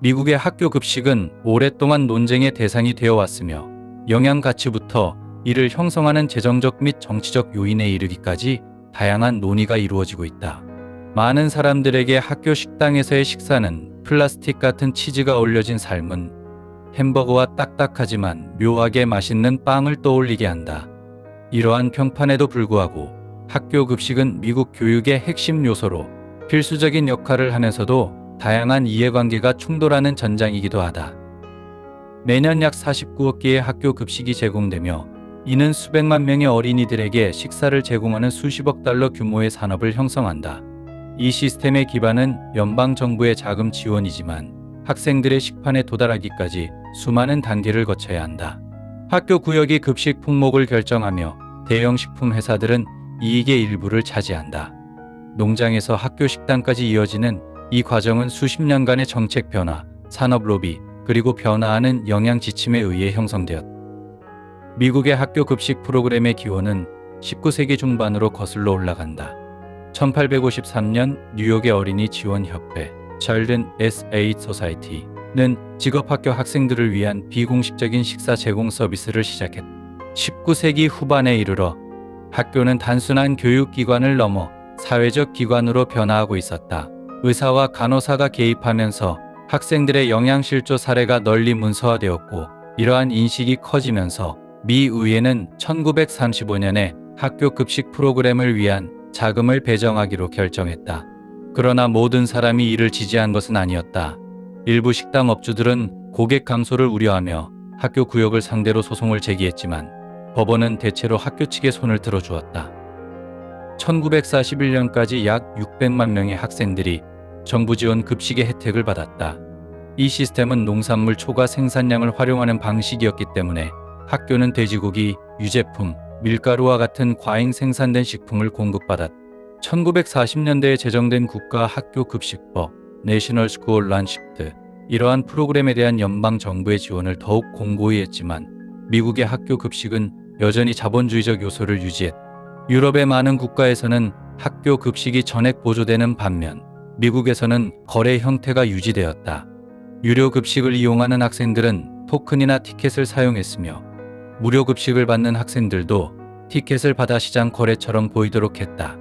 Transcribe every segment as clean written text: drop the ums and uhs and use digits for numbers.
미국의 학교 급식은 오랫동안 논쟁의 대상이 되어 왔으며 영양 가치부터 이를 형성하는 재정적 및 정치적 요인에 이르기까지 다양한 논의가 이루어지고 있다. 많은 사람들에게 학교 식당에서의 식사는 플라스틱 같은 치즈가 올려진 삶은 햄버거와 딱딱하지만 묘하게 맛있는 빵을 떠올리게 한다. 이러한 평판에도 불구하고 학교 급식은 미국 교육의 핵심 요소로 필수적인 역할을 하면서도 다양한 이해관계가 충돌하는 전장이기도 하다. 매년 약 49억 개의 학교 급식이 제공되며 이는 수백만 명의 어린이들에게 식사를 제공하는 수십억 달러 규모의 산업을 형성한다. 이 시스템의 기반은 연방정부의 자금 지원이지만 학생들의 식판에 도달하기까지 수많은 단계를 거쳐야 한다. 학교 구역이 급식 품목을 결정하며 대형 식품 회사들은 이익의 일부를 차지한다. 농장에서 학교 식당까지 이어지는 이 과정은 수십 년간의 정책 변화, 산업 로비, 그리고 변화하는 영양 지침에 의해 형성되었다. 미국의 학교 급식 프로그램의 기원은 19세기 중반으로 거슬러 올라간다. 1853년 뉴욕의 어린이 지원 협회 Children Aid Society는 직업학교 학생들을 위한 비공식적인 식사 제공 서비스를 시작했다. 19세기 후반에 이르러 학교는 단순한 교육기관을 넘어 사회적 기관으로 변화하고 있었다. 의사와 간호사가 개입하면서 학생들의 영양실조 사례가 널리 문서화되었고 이러한 인식이 커지면서 미 의회는 1935년에 학교 급식 프로그램을 위한 자금을 배정하기로 결정했다. 그러나 모든 사람이 이를 지지한 것은 아니었다. 일부 식당 업주들은 고객 감소를 우려하며 학교 구역을 상대로 소송을 제기했지만 법원은 대체로 학교 측의 손을 들어주었다. 1941년까지 약 600만 명의 학생들이 정부 지원 급식의 혜택을 받았다. 이 시스템은 농산물 초과 생산량을 활용하는 방식이었기 때문에 학교는 돼지고기, 유제품, 밀가루와 같은 과잉 생산된 식품을 공급받았다. 1940년대에 제정된 국가 학교 급식법, National School Lunch Act, 이러한 프로그램에 대한 연방 정부의 지원을 더욱 공고히 했지만 미국의 학교 급식은 여전히 자본주의적 요소를 유지했다. 유럽의 많은 국가에서는 학교 급식이 전액 보조되는 반면 미국에서는 거래 형태가 유지되었다. 유료 급식을 이용하는 학생들은 토큰이나 티켓을 사용했으며 무료 급식을 받는 학생들도 티켓을 받아 시장 거래처럼 보이도록 했다.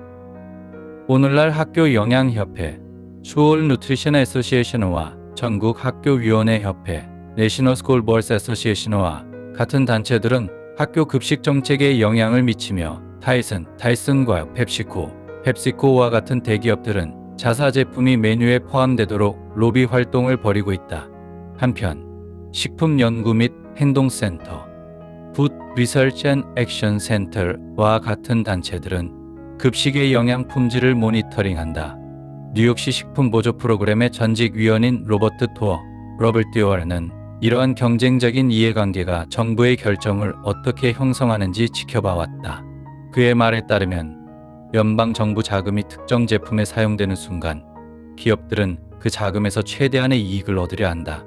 오늘날 학교 영양협회, School Nutrition Association와 전국 학교위원회 협회, National School Boards Association와 같은 단체들은 학교 급식 정책에 영향을 미치며 타이슨과 펩시코와 같은 대기업들은 자사 제품이 메뉴에 포함되도록 로비 활동을 벌이고 있다. 한편 식품연구 및 행동센터, Food Research and Action Center와 같은 단체들은 급식의 영양 품질을 모니터링한다. 뉴욕시 식품보조 프로그램의 전직 위원인 로버트 도어는 이러한 경쟁적인 이해관계가 정부의 결정을 어떻게 형성하는지 지켜봐왔다. 그의 말에 따르면 연방 정부 자금이 특정 제품에 사용되는 순간 기업들은 그 자금에서 최대한의 이익을 얻으려 한다.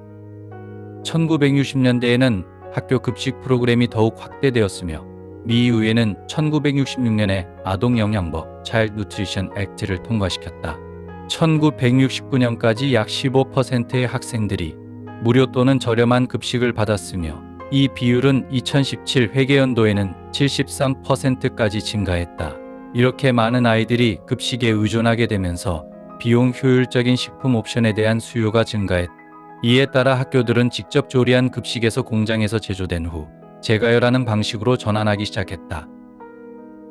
1960년대에는 학교 급식 프로그램이 더욱 확대되었으며 미 의회는 1966년에 아동영양법 Child Nutrition Act를 통과시켰다. 1969년까지 약 15%의 학생들이 무료 또는 저렴한 급식을 받았으며 이 비율은 2017 회계연도에는 73%까지 증가했다. 이렇게 많은 아이들이 급식에 의존하게 되면서 비용 효율적인 식품 옵션에 대한 수요가 증가했다. 이에 따라 학교들은 직접 조리한 급식에서 공장에서 제조된 후 재가열하는 방식으로 전환하기 시작했다.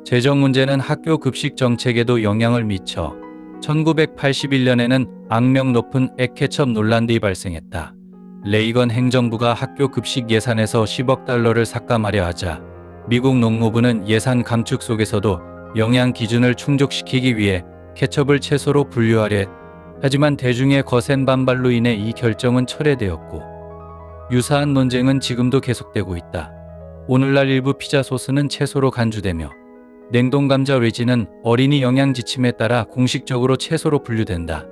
재정 문제는 학교 급식 정책에도 영향을 미쳐 1981년에는 악명 높은 액케첩 논란이 발생했다. 레이건 행정부가 학교 급식 예산에서 10억 달러를 삭감하려 하자 미국 농무부는 예산 감축 속에서도 영양 기준을 충족시키기 위해 케첩을 채소로 분류하려 했다. 하지만 대중의 거센 반발로 인해 이 결정은 철회되었고 유사한 논쟁은 지금도 계속되고 있다. 오늘날 일부 피자 소스는 채소로 간주되며 냉동 감자 레진은 어린이 영양 지침에 따라 공식적으로 채소로 분류된다.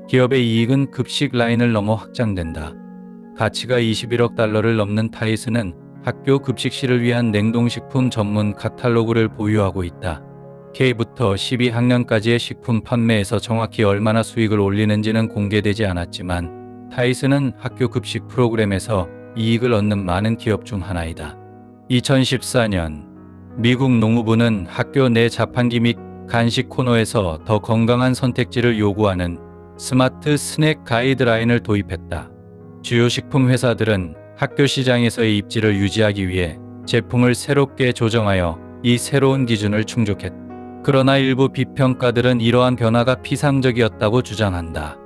기업의 이익은 급식 라인을 넘어 확장된다. 가치가 21억 달러를 넘는 타이슨은 학교 급식실을 위한 냉동식품 전문 카탈로그를 보유하고 있다. K부터 12학년까지의 식품 판매에서 정확히 얼마나 수익을 올리는지는 공개되지 않았지만 타이슨은 학교 급식 프로그램에서 이익을 얻는 많은 기업 중 하나이다. 2014년 미국 농무부는 학교 내 자판기 및 간식 코너에서 더 건강한 선택지를 요구하는 스마트 스낵 가이드라인을 도입했다. 주요 식품 회사들은 학교 시장에서의 입지를 유지하기 위해 제품을 새롭게 조정하여 이 새로운 기준을 충족했다. 그러나 일부 비평가들은 이러한 변화가 피상적이었다고 주장한다.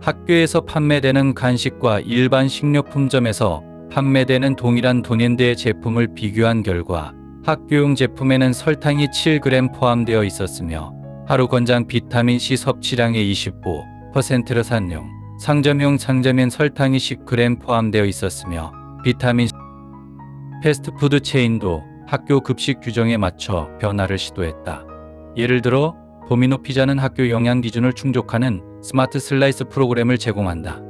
학교에서 판매되는 간식과 일반 식료품점에서 판매되는 동일한 브랜드의 제품을 비교한 결과 학교용 제품에는 설탕이 7g 포함되어 있었으며 하루 권장 비타민C 섭취량의 25%를 산용, 상점용 상점엔 설탕이 10g 포함되어 있었으며 비타민 패스트푸드 체인도 학교 급식 규정에 맞춰 변화를 시도했다. 예를 들어 도미노 피자는 학교 영양 기준을 충족하는 스마트 슬라이스 프로그램을 제공한다.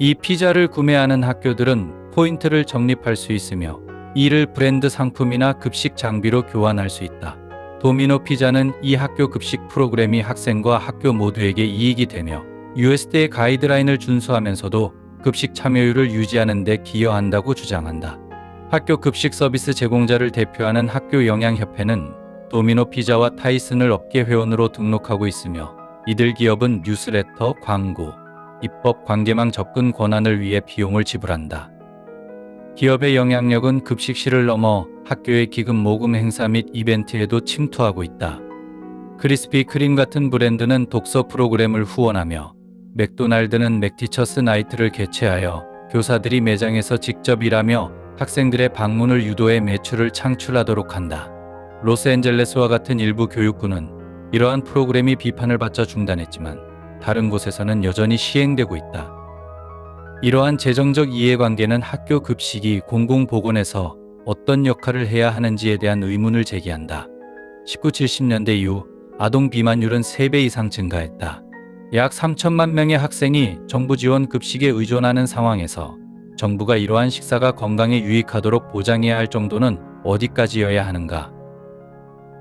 이 피자를 구매하는 학교들은 포인트를 적립할 수 있으며 이를 브랜드 상품이나 급식 장비로 교환할 수 있다. 도미노 피자는 이 학교 급식 프로그램이 학생과 학교 모두에게 이익이 되며 USDA 가이드라인을 준수하면서도 급식 참여율을 유지하는 데 기여한다고 주장한다. 학교 급식 서비스 제공자를 대표하는 학교 영양협회는 도미노 피자와 타이슨을 업계 회원으로 등록하고 있으며 이들 기업은 뉴스레터, 광고, 입법 관계망 접근 권한을 위해 비용을 지불한다. 기업의 영향력은 급식실을 넘어 학교의 기금 모금 행사 및 이벤트에도 침투하고 있다. 크리스피 크림 같은 브랜드는 독서 프로그램을 후원하며 맥도날드는 맥티처스 나이트를 개최하여 교사들이 매장에서 직접 일하며 학생들의 방문을 유도해 매출을 창출하도록 한다. 로스앤젤레스와 같은 일부 교육부는 이러한 프로그램이 비판을 받자 중단했지만 다른 곳에서는 여전히 시행되고 있다. 이러한 재정적 이해관계는 학교 급식이 공공보건에서 어떤 역할을 해야 하는지에 대한 의문을 제기한다. 1970년대 이후 아동 비만율은 3배 이상 증가했다. 약 3천만 명의 학생이 정부 지원 급식에 의존하는 상황에서 정부가 이러한 식사가 건강에 유익하도록 보장해야 할 정도는 어디까지여야 하는가?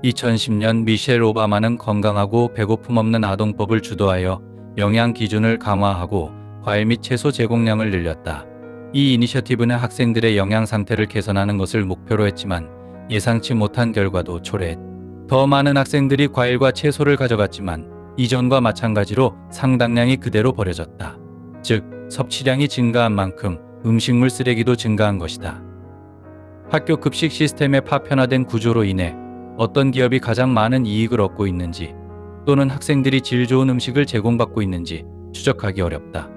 2010년 미셸 오바마는 건강하고 배고픔 없는 아동법을 주도하여 영양 기준을 강화하고 과일 및 채소 제공량을 늘렸다. 이 이니셔티브는 학생들의 영양 상태를 개선하는 것을 목표로 했지만 예상치 못한 결과도 초래했다. 더 많은 학생들이 과일과 채소를 가져갔지만 이전과 마찬가지로 상당량이 그대로 버려졌다. 즉, 섭취량이 증가한 만큼 음식물 쓰레기도 증가한 것이다. 학교 급식 시스템의 파편화된 구조로 인해 어떤 기업이 가장 많은 이익을 얻고 있는지 또는 학생들이 질 좋은 음식을 제공받고 있는지 추적하기 어렵다.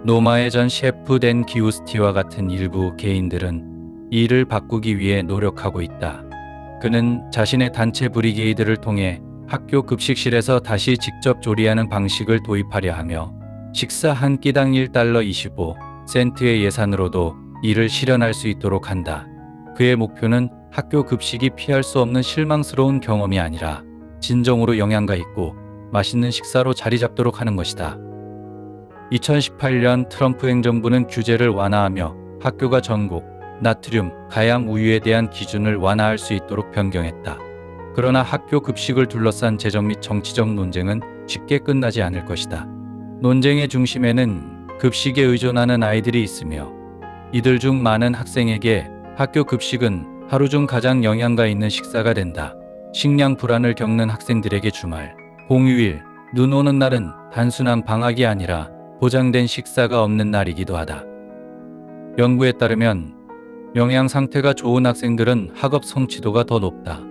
노마의 전 셰프 댄 기우스티와 같은 일부 개인들은 이를 바꾸기 위해 노력하고 있다. 그는 자신의 단체 브리게이드를 통해 학교 급식실에서 다시 직접 조리하는 방식을 도입하려 하며 식사 한 끼당 $1.25의 예산으로도 이를 실현할 수 있도록 한다. 그의 목표는 학교 급식이 피할 수 없는 실망스러운 경험이 아니라 진정으로 영양가 있고 맛있는 식사로 자리 잡도록 하는 것이다. 2018년 트럼프 행정부는 규제를 완화하며 학교가 전국 나트륨, 가양 우유에 대한 기준을 완화할 수 있도록 변경했다. 그러나 학교 급식을 둘러싼 재정 및 정치적 논쟁은 쉽게 끝나지 않을 것이다. 논쟁의 중심에는 급식에 의존하는 아이들이 있으며 이들 중 많은 학생에게 학교 급식은 하루 중 가장 영양가 있는 식사가 된다. 식량 불안을 겪는 학생들에게 주말, 공휴일, 눈 오는 날은 단순한 방학이 아니라 보장된 식사가 없는 날이기도 하다. 연구에 따르면 영양 상태가 좋은 학생들은 학업 성취도가 더 높다.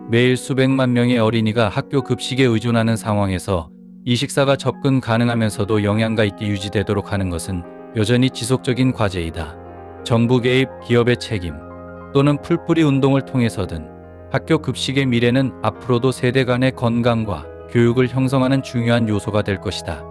매일 수백만 명의 어린이가 학교 급식에 의존하는 상황에서 이 식사가 접근 가능하면서도 영양가 있게 유지되도록 하는 것은 여전히 지속적인 과제이다. 정부 개입, 기업의 책임 또는 풀뿌리 운동을 통해서든 학교 급식의 미래는 앞으로도 세대 간의 건강과 교육을 형성하는 중요한 요소가 될 것이다.